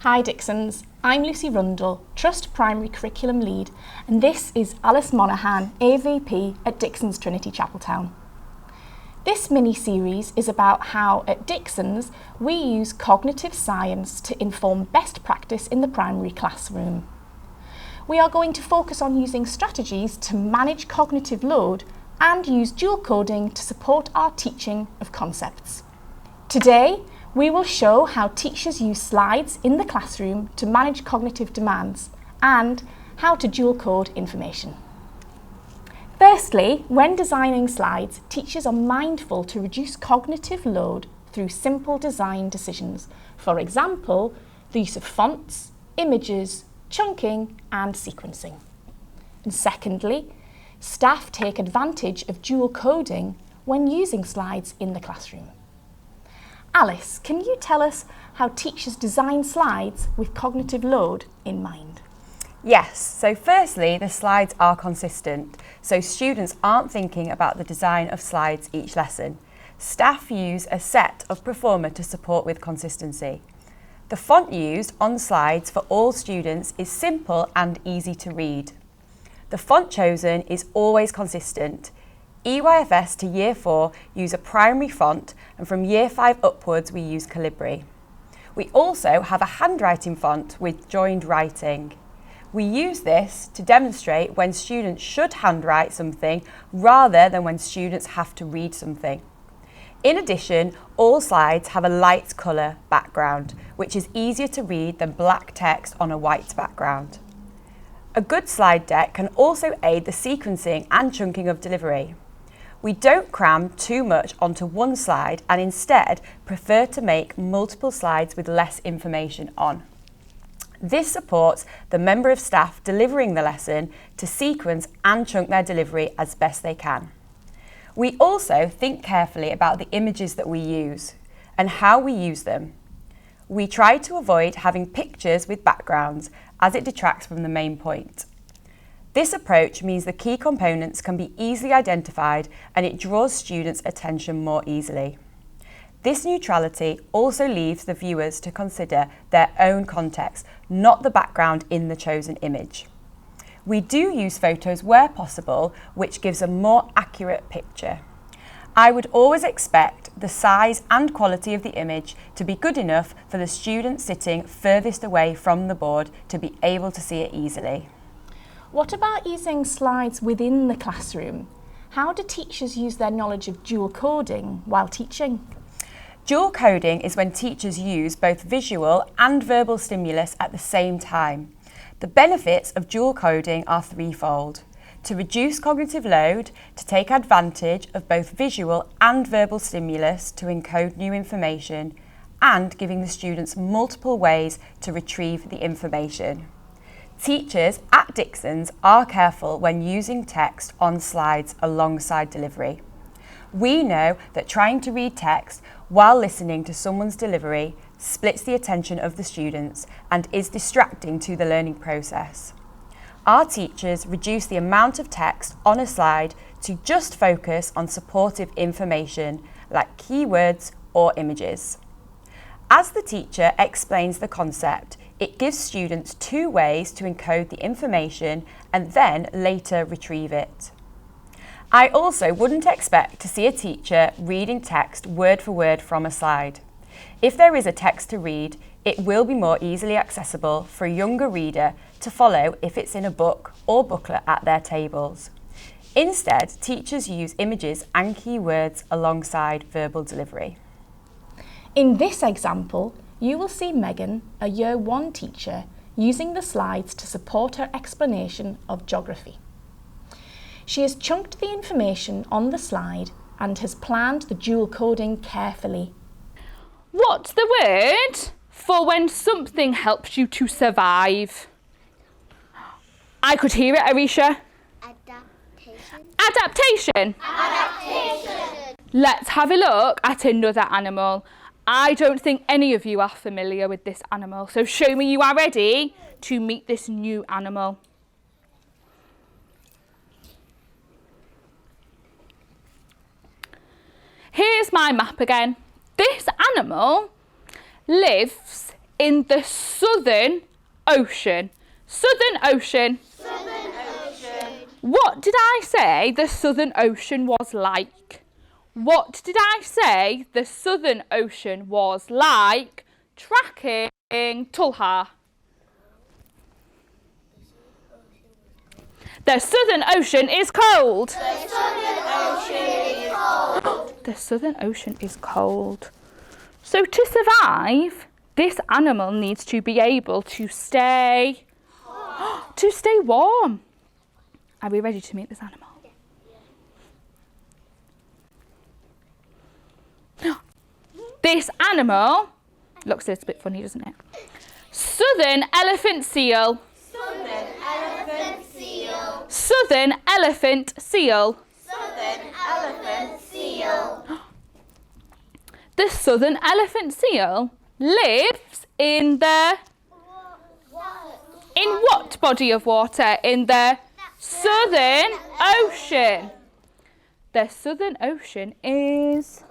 Hi Dixons, I'm Lucy Rundle, Trust Primary Curriculum Lead, and this is Alice Monaghan, AVP at Dixons Trinity Chapeltown. This mini-series is about how at Dixons we use cognitive science to inform best practice in the primary classroom. We are going to focus on using strategies to manage cognitive load and use dual coding to support our teaching of concepts. Today, we will show how teachers use slides in the classroom to manage cognitive demands and how to dual code information. Firstly, when designing slides, teachers are mindful to reduce cognitive load through simple design decisions. For example, the use of fonts, images, chunking and sequencing. And secondly, staff take advantage of dual coding when using slides in the classroom. Alice, can you tell us how teachers design slides with cognitive load in mind? Yes, so firstly, the slides are consistent, so students aren't thinking about the design of slides each lesson. Staff use a set of Performer to support with consistency. The font used on slides for all students is simple and easy to read. The font chosen is always consistent. EYFS to Year 4 use a primary font, and from Year 5 upwards we use Calibri. We also have a handwriting font with joined writing. We use this to demonstrate when students should handwrite something rather than when students have to read something. In addition, all slides have a light colour background, which is easier to read than black text on a white background. A good slide deck can also aid the sequencing and chunking of delivery. We don't cram too much onto one slide and instead prefer to make multiple slides with less information on. This supports the member of staff delivering the lesson to sequence and chunk their delivery as best they can. We also think carefully about the images that we use and how we use them. We try to avoid having pictures with backgrounds as it detracts from the main point. This approach means the key components can be easily identified and it draws students' attention more easily. This neutrality also leaves the viewers to consider their own context, not the background in the chosen image. We do use photos where possible, which gives a more accurate picture. I would always expect the size and quality of the image to be good enough for the student sitting furthest away from the board to be able to see it easily. What about using slides within the classroom? How do teachers use their knowledge of dual coding while teaching? Dual coding is when teachers use both visual and verbal stimulus at the same time. The benefits of dual coding are threefold: to reduce cognitive load, to take advantage of both visual and verbal stimulus to encode new information, and giving the students multiple ways to retrieve the information. Teachers at Dixons are careful when using text on slides alongside delivery. We know that trying to read text while listening to someone's delivery splits the attention of the students and is distracting to the learning process. Our teachers reduce the amount of text on a slide to just focus on supportive information like keywords or images. As the teacher explains the concept, it gives students two ways to encode the information and then later retrieve it. I also wouldn't expect to see a teacher reading text word for word from a slide. If there is a text to read, it will be more easily accessible for a younger reader to follow if it's in a book or booklet at their tables. Instead, teachers use images and keywords alongside verbal delivery. In this example, you will see Megan, a Year 1 teacher, using the slides to support her explanation of geography. She has chunked the information on the slide and has planned the dual coding carefully. What's the word for when something helps you to survive? I could hear it, Arisha. Adaptation. Adaptation. Adaptation. Let's have a look at another animal. I don't think any of you are familiar with this animal, so show me you are ready to meet this new animal. Here's my map again. This animal lives in the Southern Ocean. Southern Ocean. Southern Ocean. What did I say the Southern Ocean was like? What did I say the Southern Ocean was like? Tracking Tulha. The Southern Ocean is cold. The Southern Ocean is cold. The Southern Ocean is cold. So to survive, this animal needs to be able to stay warm. Are we ready to meet this animal? This animal looks a little bit funny, doesn't it? Southern elephant seal. Southern elephant seal. Southern elephant seal. Southern elephant seal. The southern elephant seal lives in what body of water? In the Southern Ocean. The Southern Ocean is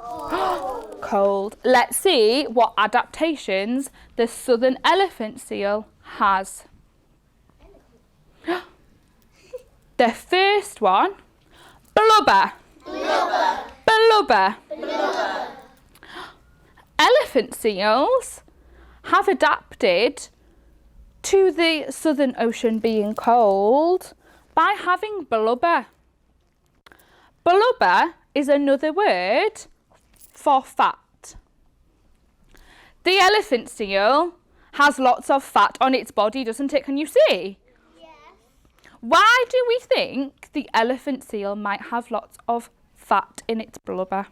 cold. Let's see what adaptations the southern elephant seal has. The first one, blubber. Blubber. Blubber. Blubber. Elephant seals have adapted to the Southern Ocean being cold by having blubber. Blubber is another word for fat. The elephant seal has lots of fat on its body, doesn't it? Can you see? Yes. Why do we think the elephant seal might have lots of fat in its blubber?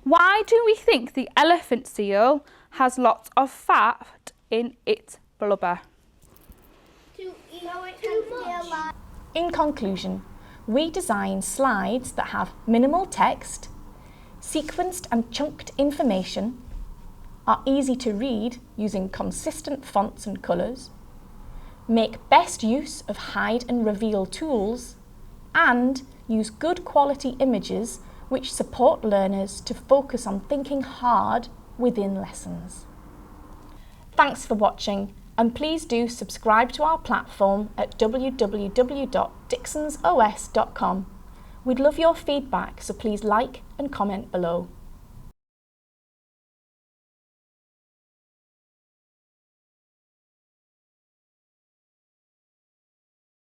Why do we think the elephant seal has lots of fat in its blubber? So it can feel like. In conclusion, we design slides that have minimal text, sequenced and chunked information, are easy to read using consistent fonts and colours, make best use of hide and reveal tools, and use good quality images which support learners to focus on thinking hard within lessons. Thanks for watching, and please do subscribe to our platform at www.dixonsos.com. We'd love your feedback, so please like and comment below.